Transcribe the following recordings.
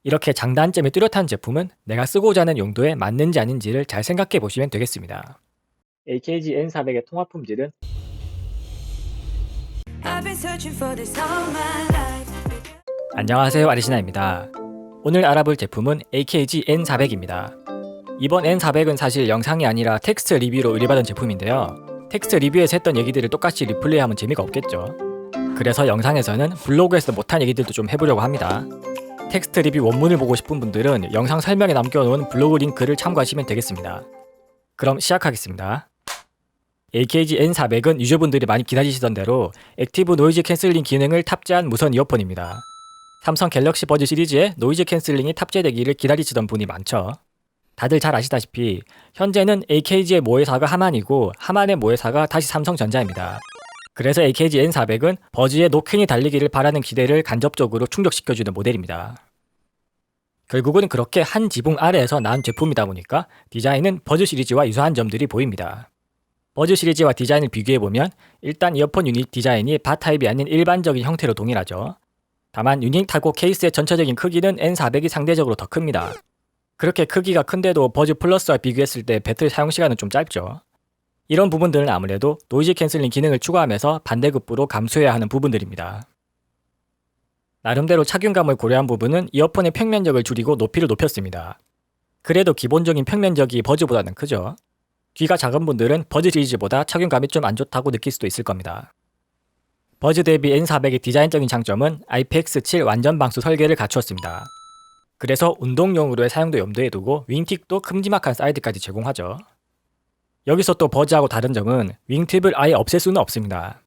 이렇게 장단점이 뚜렷한 제품은 내가 쓰고자 하는 용도에 맞는지 아닌지를 잘 생각해 보시면 되겠습니다. AKG N400의 통합 품질은 안녕하세요, 아리시나입니다. 오늘 알아볼 제품은 AKG N400입니다. 이번 N400은 사실 영상이 아니라 텍스트 리뷰로 의뢰받은 제품인데요. 텍스트 리뷰에서 했던 얘기들을 똑같이 리플레이하면 재미가 없겠죠. 그래서 영상에서는 블로그에서 못한 얘기들도 좀 해보려고 합니다. 텍스트 리뷰 원문을 보고 싶은 분들은 영상 설명에 남겨놓은 블로그 링크를 참고하시면 되겠습니다. 그럼 시작하겠습니다. AKG N400은 유저분들이 많이 기다리시던 대로 액티브 노이즈 캔슬링 기능을 탑재한 무선 이어폰입니다. 삼성 갤럭시 버즈 시리즈에 노이즈 캔슬링이 탑재되기를 기다리시던 분이 많죠. 다들 잘 아시다시피 현재는 AKG의 모회사가 하만이고 하만의 모회사가 다시 삼성전자입니다. 그래서 AKG N400은 버즈의 노캔이 달리기를 바라는 기대를 간접적으로 충족시켜주는 모델입니다. 결국은 그렇게 한 지붕 아래에서 나온 제품이다 보니까 디자인은 버즈 시리즈와 유사한 점들이 보입니다. 버즈 시리즈와 디자인을 비교해보면 일단 이어폰 유닛 디자인이 바타입이 아닌 일반적인 형태로 동일하죠. 다만 유닛하고 케이스의 전체적인 크기는 N400이 상대적으로 더 큽니다. 그렇게 크기가 큰데도 버즈 플러스와 비교했을 때 배터리 사용시간은 좀 짧죠. 이런 부분들은 아무래도 노이즈 캔슬링 기능을 추가하면서 반대급부로 감수해야 하는 부분들입니다. 나름대로 착용감을 고려한 부분은 이어폰의 평면적을 줄이고 높이를 높였습니다. 그래도 기본적인 평면적이 버즈보다는 크죠. 귀가 작은 분들은 버즈 시리즈보다 착용감이 좀 안 좋다고 느낄 수도 있을 겁니다. 버즈 대비 N400의 디자인적인 장점은 IPX7 완전 방수 설계를 갖추었습니다. 그래서 운동용으로의 사용도 염두에 두고 윙팁도 큼지막한 사이즈까지 제공하죠. 여기서 또 버즈하고 다른 점은 윙팁을 아예 없앨 수는 없습니다.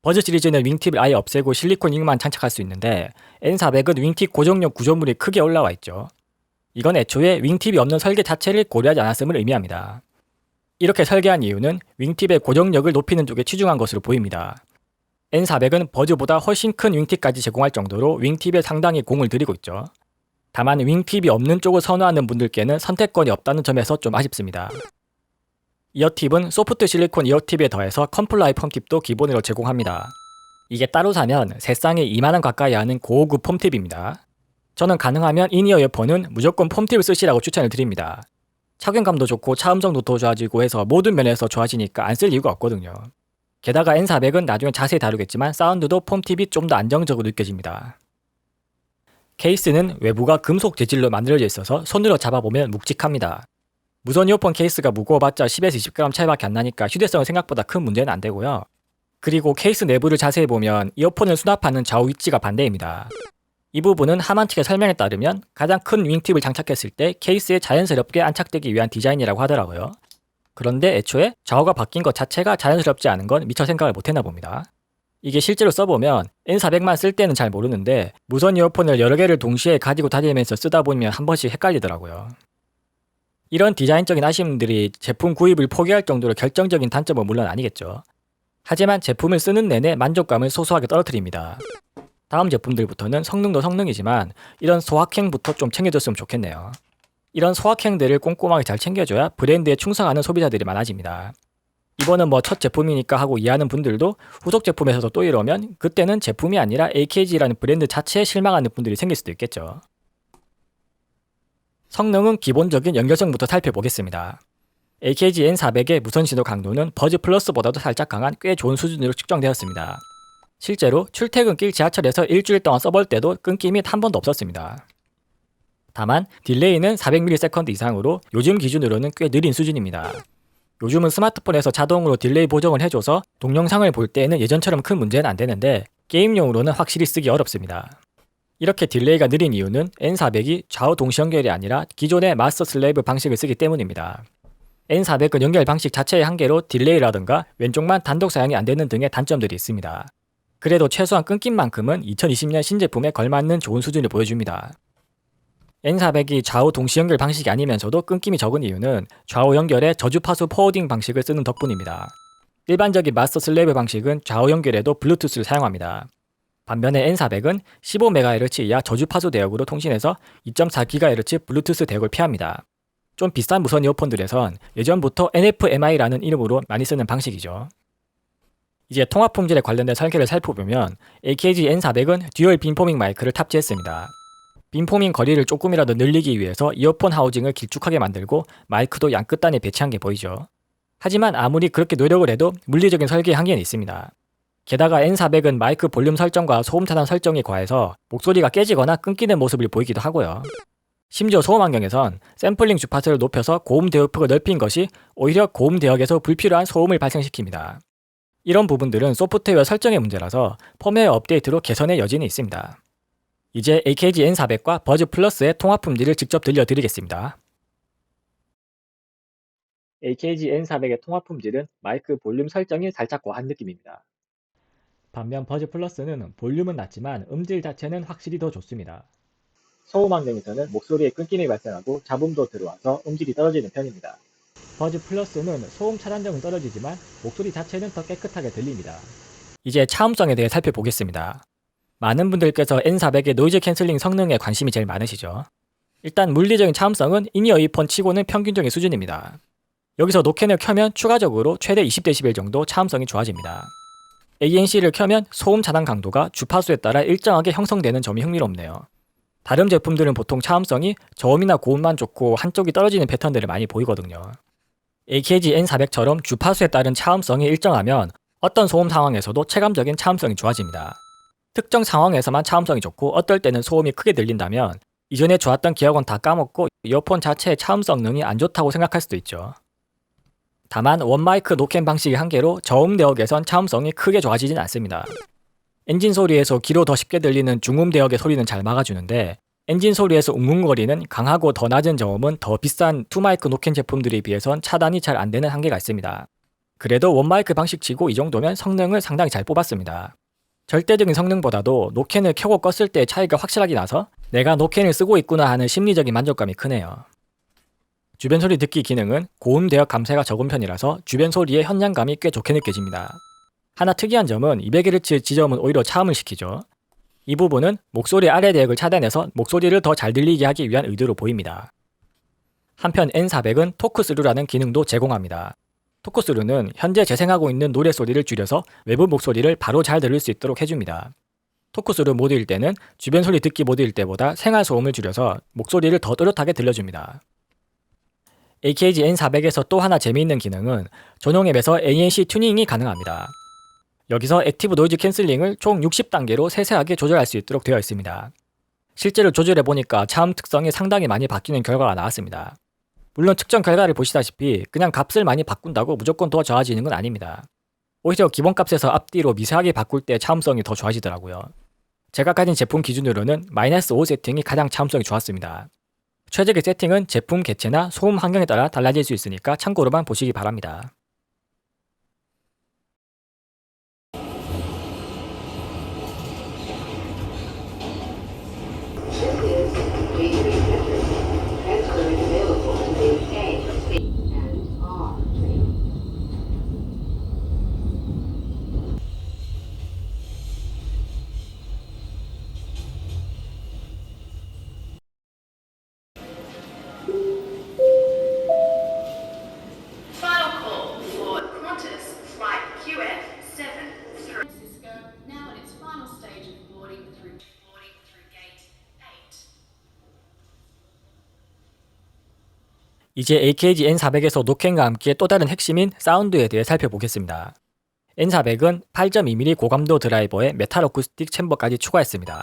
버즈 시리즈는 윙팁을 아예 없애고 실리콘 윙만 장착할 수 있는데 N400은 윙팁 고정용 구조물이 크게 올라와 있죠. 이건 애초에 윙팁이 없는 설계 자체를 고려하지 않았음을 의미합니다. 이렇게 설계한 이유는 윙팁의 고정력을 높이는 쪽에 치중한 것으로 보입니다. N400은 버즈보다 훨씬 큰 윙팁까지 제공할 정도로 윙팁에 상당히 공을 들이고 있죠. 다만 윙팁이 없는 쪽을 선호하는 분들께는 선택권이 없다는 점에서 좀 아쉽습니다. 이어팁은 소프트 실리콘 이어팁에 더해서 컴플라이 폼팁도 기본으로 제공합니다. 이게 따로 사면 세상에 2만원 가까이 하는 고급 폼팁입니다. 저는 가능하면 인이어 이어폰은 무조건 폼팁을 쓰시라고 추천을 드립니다. 착용감도 좋고 차음성도 더 좋아지고 해서 모든 면에서 좋아지니까 안 쓸 이유가 없거든요. 게다가 N400은 나중에 자세히 다루겠지만 사운드도 폼팁이 좀 더 안정적으로 느껴집니다. 케이스는 외부가 금속 재질로 만들어져 있어서 손으로 잡아보면 묵직합니다. 무선 이어폰 케이스가 무거워봤자 10에서 20g 차이밖에 안 나니까 휴대성은 생각보다 큰 문제는 안 되고요. 그리고 케이스 내부를 자세히 보면 이어폰을 수납하는 좌우 위치가 반대입니다. 이 부분은 하만 측의 설명에 따르면 가장 큰 윙팁을 장착했을 때 케이스에 자연스럽게 안착되기 위한 디자인이라고 하더라고요. 그런데 애초에 좌우가 바뀐 것 자체가 자연스럽지 않은 건 미처 생각을 못했나 봅니다. 이게 실제로 써보면 N400만 쓸 때는 잘 모르는데 무선 이어폰을 여러 개를 동시에 가지고 다니면서 쓰다 보면 한 번씩 헷갈리더라고요. 이런 디자인적인 아쉬움들이 제품 구입을 포기할 정도로 결정적인 단점은 물론 아니겠죠. 하지만 제품을 쓰는 내내 만족감을 소소하게 떨어뜨립니다. 다음 제품들부터는 성능도 성능이지만 이런 소확행부터 좀 챙겨줬으면 좋겠네요. 이런 소확행들을 꼼꼼하게 잘 챙겨줘야 브랜드에 충성하는 소비자들이 많아집니다. 이번은 뭐 첫 제품이니까 하고 이해하는 분들도 후속 제품에서도 또 이러면 그때는 제품이 아니라 AKG라는 브랜드 자체에 실망하는 분들이 생길 수도 있겠죠. 성능은 기본적인 연결성부터 살펴보겠습니다. AKG N400의 무선 신호 강도는 버즈 플러스보다도 살짝 강한 꽤 좋은 수준으로 측정되었습니다. 실제로 출퇴근길 지하철에서 일주일 동안 써볼 때도 끊김이 한 번도 없었습니다. 다만 딜레이는 400ms 이상으로 요즘 기준으로는 꽤 느린 수준입니다. 요즘은 스마트폰에서 자동으로 딜레이 보정을 해줘서 동영상을 볼 때에는 예전처럼 큰 문제는 안 되는데 게임용으로는 확실히 쓰기 어렵습니다. 이렇게 딜레이가 느린 이유는 N400이 좌우 동시 연결이 아니라 기존의 마스터 슬레이브 방식을 쓰기 때문입니다. N400은 연결 방식 자체의 한계로 딜레이라든가 왼쪽만 단독 사용이 안 되는 등의 단점들이 있습니다. 그래도 최소한 끊김만큼은 2020년 신제품에 걸맞는 좋은 수준을 보여줍니다. N400이 좌우 동시 연결 방식이 아니면서도 끊김이 적은 이유는 좌우 연결에 저주파수 포워딩 방식을 쓰는 덕분입니다. 일반적인 마스터 슬레이브 방식은 좌우 연결에도 블루투스를 사용합니다. 반면에 N400은 15MHz 이하 저주파수 대역으로 통신해서 2.4GHz 블루투스 대역을 피합니다. 좀 비싼 무선 이어폰들에선 예전부터 NFMI라는 이름으로 많이 쓰는 방식이죠. 이제 통합 품질에 관련된 설계를 살펴보면 AKG N400은 듀얼 빔포밍 마이크를 탑재했습니다. 빈폼인 거리를 조금이라도 늘리기 위해서 이어폰 하우징을 길쭉하게 만들고 마이크도 양끝단에 배치한 게 보이죠. 하지만 아무리 그렇게 노력을 해도 물리적인 설계에 한계는 있습니다. 게다가 N400은 마이크 볼륨 설정과 소음 차단 설정이 과해서 목소리가 깨지거나 끊기는 모습을 보이기도 하고요. 심지어 소음 환경에선 샘플링 주파수를 높여서 고음 대역폭을 넓힌 것이 오히려 고음 대역에서 불필요한 소음을 발생시킵니다. 이런 부분들은 소프트웨어 설정의 문제라서 펌웨어 업데이트로 개선의 여지는 있습니다. 이제 AKG N400과 버즈 플러스의 통합 품질을 직접 들려드리겠습니다. AKG N400의 통합 품질은 마이크 볼륨 설정이 살짝 과한 느낌입니다. 반면 버즈 플러스는 볼륨은 낮지만 음질 자체는 확실히 더 좋습니다. 소음 환경에서는 목소리에 끊김이 발생하고 잡음도 들어와서 음질이 떨어지는 편입니다. 버즈 플러스는 소음 차단점은 떨어지지만 목소리 자체는 더 깨끗하게 들립니다. 이제 차음성에 대해 살펴보겠습니다. 많은 분들께서 N400의 노이즈 캔슬링 성능에 관심이 제일 많으시죠. 일단 물리적인 차음성은 인이어 이어폰 치고는 평균적인 수준입니다. 여기서 노캔을 켜면 추가적으로 최대 20dB 정도 차음성이 좋아집니다. ANC를 켜면 소음 차단 강도가 주파수에 따라 일정하게 형성되는 점이 흥미롭네요. 다른 제품들은 보통 차음성이 저음이나 고음만 좋고 한쪽이 떨어지는 패턴들을 많이 보이거든요. AKG N400처럼 주파수에 따른 차음성이 일정하면 어떤 소음 상황에서도 체감적인 차음성이 좋아집니다. 특정 상황에서만 차음성이 좋고 어떨 때는 소음이 크게 들린다면 이전에 좋았던 기억은 다 까먹고 이어폰 자체의 차음 성능이 안 좋다고 생각할 수도 있죠. 다만 원마이크 노캔 방식의 한계로 저음 대역에선 차음성이 크게 좋아지진 않습니다. 엔진 소리에서 귀로 더 쉽게 들리는 중음 대역의 소리는 잘 막아주는데 엔진 소리에서 웅웅거리는 강하고 더 낮은 저음은 더 비싼 투마이크 노캔 제품들에 비해선 차단이 잘 안되는 한계가 있습니다. 그래도 원마이크 방식치고 이 정도면 성능을 상당히 잘 뽑았습니다. 절대적인 성능보다도 노캔을 켜고 껐을 때의 차이가 확실하게 나서 내가 노캔을 쓰고 있구나 하는 심리적인 만족감이 크네요. 주변 소리 듣기 기능은 고음 대역 감쇄가 적은 편이라서 주변 소리의 현장감이 꽤 좋게 느껴집니다. 하나 특이한 점은 200Hz 지점은 오히려 차음을 시키죠. 이 부분은 목소리 아래 대역을 차단해서 목소리를 더 잘 들리게 하기 위한 의도로 보입니다. 한편 N400은 토크스루라는 기능도 제공합니다. 토크스루는 현재 재생하고 있는 노래소리를 줄여서 외부 목소리를 바로 잘 들을 수 있도록 해줍니다. 토크스루 모드일 때는 주변 소리 듣기 모드일 때보다 생활 소음을 줄여서 목소리를 더 또렷하게 들려줍니다. AKG N400에서 또 하나 재미있는 기능은 전용 앱에서 ANC 튜닝이 가능합니다. 여기서 액티브 노이즈 캔슬링을 총 60단계로 세세하게 조절할 수 있도록 되어 있습니다. 실제로 조절해보니까 차음 특성이 상당히 많이 바뀌는 결과가 나왔습니다. 물론 측정 결과를 보시다시피 그냥 값을 많이 바꾼다고 무조건 더 좋아지는 건 아닙니다. 오히려 기본값에서 앞뒤로 미세하게 바꿀 때 차음성이 더 좋아지더라고요. 제가 가진 제품 기준으로는 -5 세팅이 가장 차음성이 좋았습니다. 최적의 세팅은 제품 개체나 소음 환경에 따라 달라질 수 있으니까 참고로만 보시기 바랍니다. 이제 AKG N400에서 노캔과 함께 또 다른 핵심인 사운드에 대해 살펴보겠습니다. N400은 8.2mm 고감도 드라이버에 메탈 어쿠스틱 챔버까지 추가했습니다.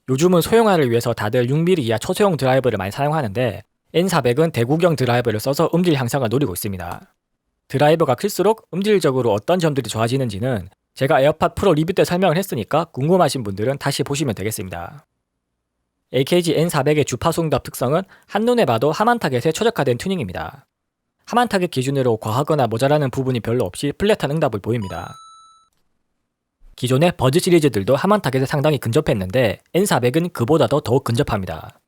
요즘은 소형화를 위해서 다들 6mm 이하 초소형 드라이버를 많이 사용하는데 N400은 대구경 드라이버를 써서 음질 향상을 노리고 있습니다. 드라이버가 클수록 음질적으로 어떤 점들이 좋아지는지는 제가 에어팟 프로 리뷰 때 설명을 했으니까 궁금하신 분들은 다시 보시면 되겠습니다. AKG N400의 주파수 응답 특성은 한눈에 봐도 하만 타겟에 최적화된 튜닝입니다. 하만 타겟 기준으로 과하거나 모자라는 부분이 별로 없이 플랫한 응답을 보입니다. 기존의 버즈 시리즈들도 하만 타겟에 상당히 근접했는데 N400은 그보다도 더욱 근접합니다.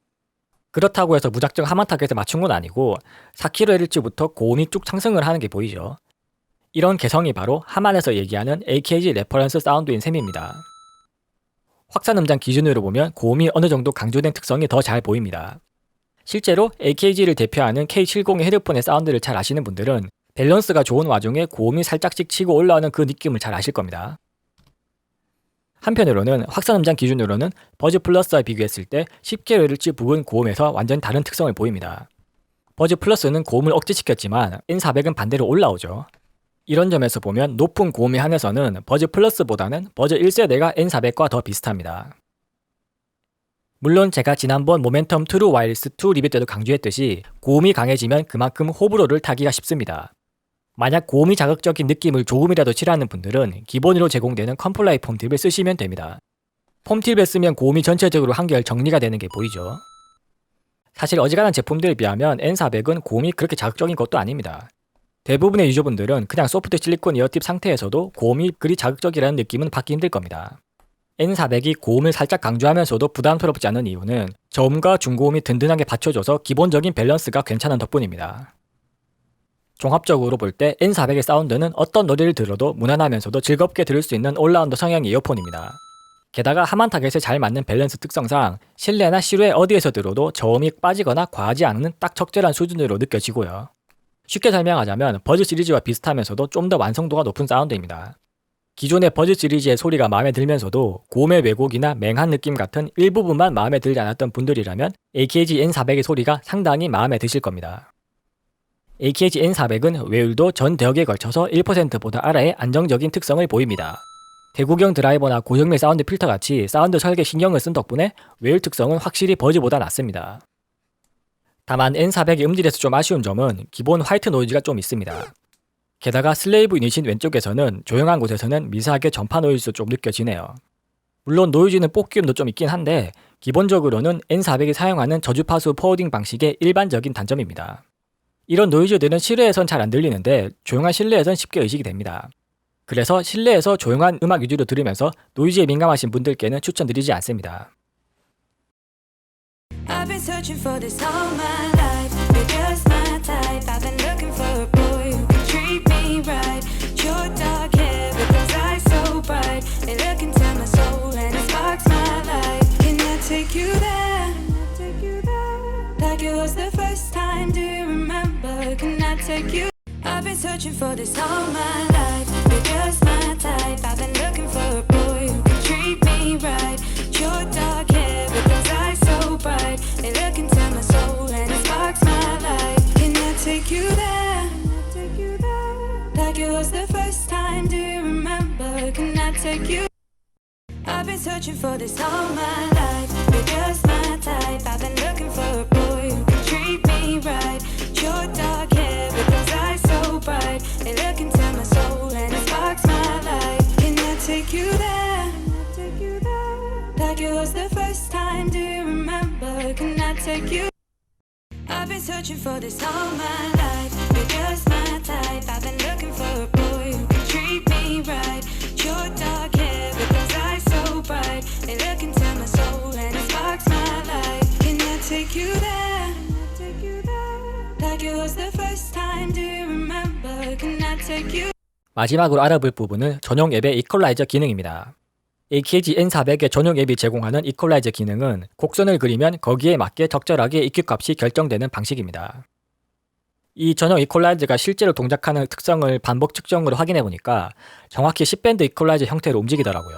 그렇다고 해서 무작정 하만 타겟에 맞춘 건 아니고 4kHz부터 고음이 쭉 상승을 하는 게 보이죠. 이런 개성이 바로 하만에서 얘기하는 AKG 레퍼런스 사운드인 셈입니다. 확산 음장 기준으로 보면 고음이 어느 정도 강조된 특성이 더 잘 보입니다. 실제로 AKG를 대표하는 K70의 헤드폰의 사운드를 잘 아시는 분들은 밸런스가 좋은 와중에 고음이 살짝씩 치고 올라오는 그 느낌을 잘 아실 겁니다. 한편으로는 확산음장 기준으로는 버즈 플러스와 비교했을 때 10kHz 부근 고음에서 완전 다른 특성을 보입니다. 버즈 플러스는 고음을 억제시켰지만 N400은 반대로 올라오죠. 이런 점에서 보면 높은 고음에 한해서는 버즈 플러스보다는 버즈 1세대가 N400과 더 비슷합니다. 물론 제가 지난번 모멘텀 트루 와이리스 2 리뷰 때도 강조했듯이 고음이 강해지면 그만큼 호불호를 타기가 쉽습니다. 만약 고음이 자극적인 느낌을 조금이라도 싫어하는 분들은 기본으로 제공되는 컴플라이 폼팁을 쓰시면 됩니다. 폼팁을 쓰면 고음이 전체적으로 한결 정리가 되는 게 보이죠. 사실 어지간한 제품들에 비하면 N400은 고음이 그렇게 자극적인 것도 아닙니다. 대부분의 유저분들은 그냥 소프트 실리콘 이어팁 상태에서도 고음이 그리 자극적이라는 느낌은 받기 힘들 겁니다. N400이 고음을 살짝 강조하면서도 부담스럽지 않은 이유는 저음과 중고음이 든든하게 받쳐줘서 기본적인 밸런스가 괜찮은 덕분입니다. 종합적으로 볼 때 N400의 사운드는 어떤 노래를 들어도 무난하면서도 즐겁게 들을 수 있는 올라운드 성향의 이어폰입니다. 게다가 하만 타겟에 잘 맞는 밸런스 특성상 실내나 실외 어디에서 들어도 저음이 빠지거나 과하지 않은 딱 적절한 수준으로 느껴지고요. 쉽게 설명하자면 버즈 시리즈와 비슷하면서도 좀 더 완성도가 높은 사운드입니다. 기존의 버즈 시리즈의 소리가 마음에 들면서도 고음의 왜곡이나 맹한 느낌 같은 일부분만 마음에 들지 않았던 분들이라면 AKG N400의 소리가 상당히 마음에 드실 겁니다. AKG N400은 외율도 전 대역에 걸쳐서 1%보다 아래의 안정적인 특성을 보입니다. 대구경 드라이버나 고정밀 사운드 필터 같이 사운드 설계 신경을 쓴 덕분에 외율 특성은 확실히 버즈보다 낫습니다. 다만 N400의 음질에서 좀 아쉬운 점은 기본 화이트 노이즈가 좀 있습니다. 게다가 슬레이브 유닛인 왼쪽에서는 조용한 곳에서는 미세하게 전파 노이즈도 좀 느껴지네요. 물론 노이즈는 뽑기음도 좀 있긴 한데 기본적으로는 N400이 사용하는 저주파수 포워딩 방식의 일반적인 단점입니다. 이런 노이즈들은 실외에선 잘 안 들리는데 조용한 실내에선 쉽게 의식이 됩니다. 그래서 실내에서 조용한 음악 위주로 들으면서 노이즈에 민감하신 분들께는 추천드리지 않습니다. I've been searching for this all my life. You're just my type. I've been looking for a boy who can treat me right. Short dark hair with those eyes so bright. They look into my soul and it sparks my life. Can I take you there? Like it was the first time. Do you remember? Can I take you? I've been searching for this all my life. You're just my type. I've been looking for a boy who can treat me right. Short dark hair with those eyes so bright. They look into my soul and it sparks my life. Can I take you there? Like it was the first time. Do you remember? Can I take you? I've been searching for this all my life. You're just my type. I've been looking for a boy who can treat me right. Short dark hair with those eyes so bright. They look into my soul and it sparks my life. Can I take you there? Like it was the first time. Do you remember? Can I take you? I've been searching for this all my life. You're just my type. I've been looking for a boy who can treat me right. Short dark hair with those eyes so bright. They look into my soul and it sparks my life. Can I take you there? Like it was the first time. Do you remember? Can I take you? 마지막으로 알아볼 부분은 전용 앱의 이퀄라이저 기능입니다. AKG N400의 전용 앱이 제공하는 이퀄라이저 기능은 곡선을 그리면 거기에 맞게 적절하게 EQ 값이 결정되는 방식입니다. 이 전용 이퀄라이저가 실제로 동작하는 특성을 반복 측정으로 확인해보니까 정확히 10밴드 이퀄라이저 형태로 움직이더라고요.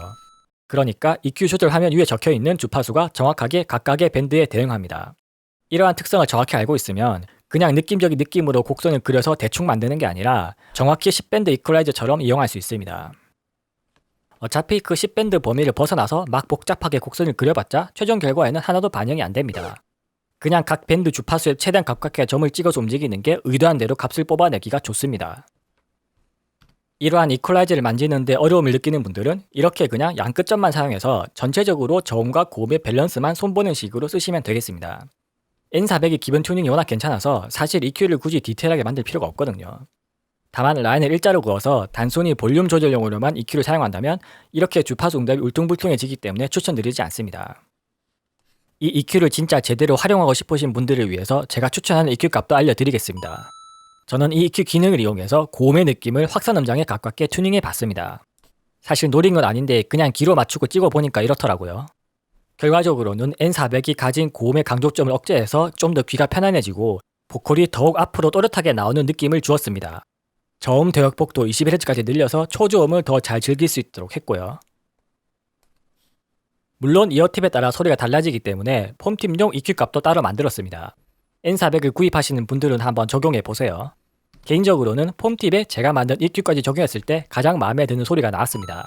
그러니까 EQ 조절 화면 위에 적혀있는 주파수가 정확하게 각각의 밴드에 대응합니다. 이러한 특성을 정확히 알고 있으면 그냥 느낌적인 느낌으로 곡선을 그려서 대충 만드는 게 아니라 정확히 10밴드 이퀄라이저처럼 이용할 수 있습니다. 어차피 그 10밴드 범위를 벗어나서 막 복잡하게 곡선을 그려봤자 최종 결과에는 하나도 반영이 안 됩니다. 그냥 각 밴드 주파수에 최대한 가깝게 점을 찍어서 움직이는 게 의도한 대로 값을 뽑아내기가 좋습니다. 이러한 이퀄라이저를 만지는데 어려움을 느끼는 분들은 이렇게 그냥 양끝점만 사용해서 전체적으로 저음과 고음의 밸런스만 손보는 식으로 쓰시면 되겠습니다. N400이 기본 튜닝이 워낙 괜찮아서 사실 EQ를 굳이 디테일하게 만들 필요가 없거든요. 다만 라인을 일자로 그어서 단순히 볼륨 조절용으로만 EQ를 사용한다면 이렇게 주파수 응답이 울퉁불퉁해지기 때문에 추천드리지 않습니다. 이 EQ를 진짜 제대로 활용하고 싶으신 분들을 위해서 제가 추천하는 EQ 값도 알려드리겠습니다. 저는 이 EQ 기능을 이용해서 고음의 느낌을 확산 음장에 가깝게 튜닝해 봤습니다. 사실 노린 건 아닌데 그냥 기로 맞추고 찍어보니까 이렇더라고요. 결과적으로는 N400이 가진 고음의 강조점을 억제해서 좀 더 귀가 편안해지고 보컬이 더욱 앞으로 또렷하게 나오는 느낌을 주었습니다. 저음 대역폭도 21Hz까지 늘려서 초저음을 더 잘 즐길 수 있도록 했고요. 물론 이어팁에 따라 소리가 달라지기 때문에 폼팁용 EQ 값도 따로 만들었습니다. N400을 구입하시는 분들은 한번 적용해 보세요. 개인적으로는 폼팁에 제가 만든 EQ까지 적용했을 때 가장 마음에 드는 소리가 나왔습니다.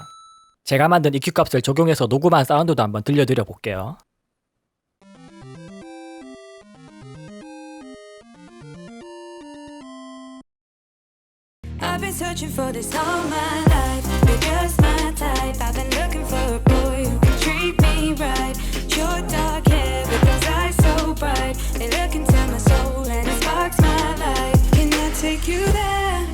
제가 만든 EQ 값을 적용해서 녹음한 사운드도 한번 들려드려 볼게요. I've been searching for this all my life. You're just my type. I've been looking for a boy who can treat me right. Your dark hair with those eyes so bright. They look into my soul and it sparks my life. Can I take you there?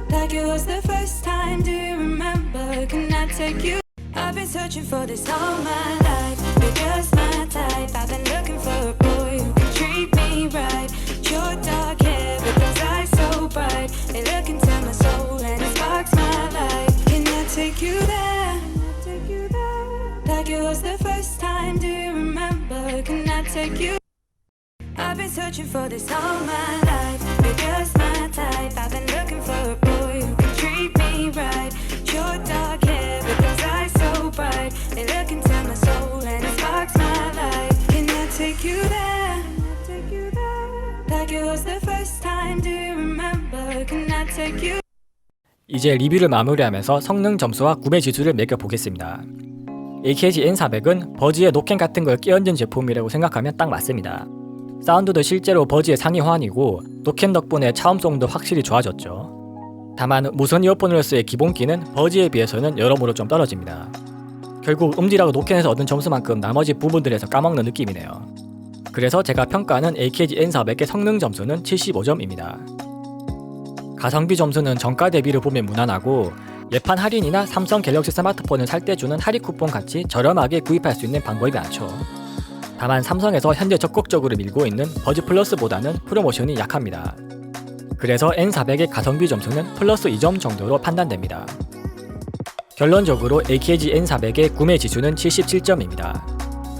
Like it was the first time. Do you remember? Can I take you? I've been searching for this all my life. You're just my type. I've been looking for a boy who can treat me right. Your dark hair with those eyes so bright. They look into my soul and it sparks my life. Can I take you there? Like it was the first time. Do you remember? Can I take you? I've been searching for this all my life. You're just my type. I've been looking for a boy who can treat me right. Your dark hair with those eyes so bright. They look into my soul and it sparks my life. Can I take you there? Like it was the first time. Do you remember? Can I take you? 이제 리뷰를 마무리하면서 성능 점수와 구매 지수를 매겨보겠습니다. AKG N400은 버즈의 노캔 같은 걸 끼얹은 제품이라고 생각하면 딱 맞습니다. 사운드도 실제로 버즈의 상위 호환이고 노캔 덕분에 차음성도 확실히 좋아졌죠. 다만 무선 이어폰으로서의 기본기는 버즈에 비해서는 여러모로 좀 떨어집니다. 결국 음질하고 노캔에서 얻은 점수만큼 나머지 부분들에서 까먹는 느낌이네요. 그래서 제가 평가하는 AKG N400의 성능 점수는 75점입니다. 가성비 점수는 정가 대비를 보면 무난하고 예판 할인이나 삼성 갤럭시 스마트폰을 살 때 주는 할인 쿠폰 같이 저렴하게 구입할 수 있는 방법이 많죠. 다만 삼성에서 현재 적극적으로 밀고 있는 버즈 플러스보다는 프로모션이 약합니다. 그래서 N400의 가성비 점수는 플러스 2점 정도로 판단됩니다. 결론적으로 AKG N400의 구매 지수는 77점입니다.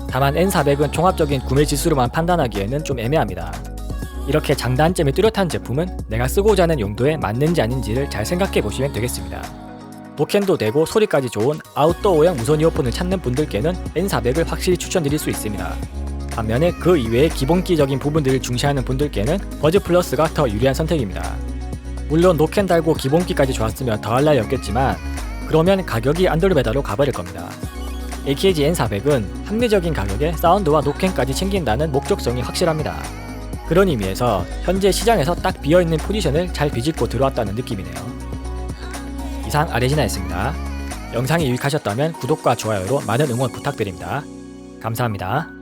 다만 N400은 종합적인 구매 지수로만 판단하기에는 좀 애매합니다. 이렇게 장단점이 뚜렷한 제품은 내가 쓰고자 하는 용도에 맞는지 아닌지를 잘 생각해 보시면 되겠습니다. 노캔도 되고 소리까지 좋은 아웃도어용 무선 이어폰을 찾는 분들께는 N400을 확실히 추천드릴 수 있습니다. 반면에 그 이외의 기본기적인 부분들을 중시하는 분들께는 버즈 플러스가 더 유리한 선택입니다. 물론 노캔 달고 기본기까지 좋았으면 더할 나위 없겠지만 그러면 가격이 안드로메다로 가버릴 겁니다. AKG N400은 합리적인 가격에 사운드와 노캔까지 챙긴다는 목적성이 확실합니다. 그런 의미에서 현재 시장에서 딱 비어있는 포지션을 잘 비집고 들어왔다는 느낌이네요. 이상 아레지나였습니다. 영상이 유익하셨다면 구독과 좋아요로 많은 응원 부탁드립니다. 감사합니다.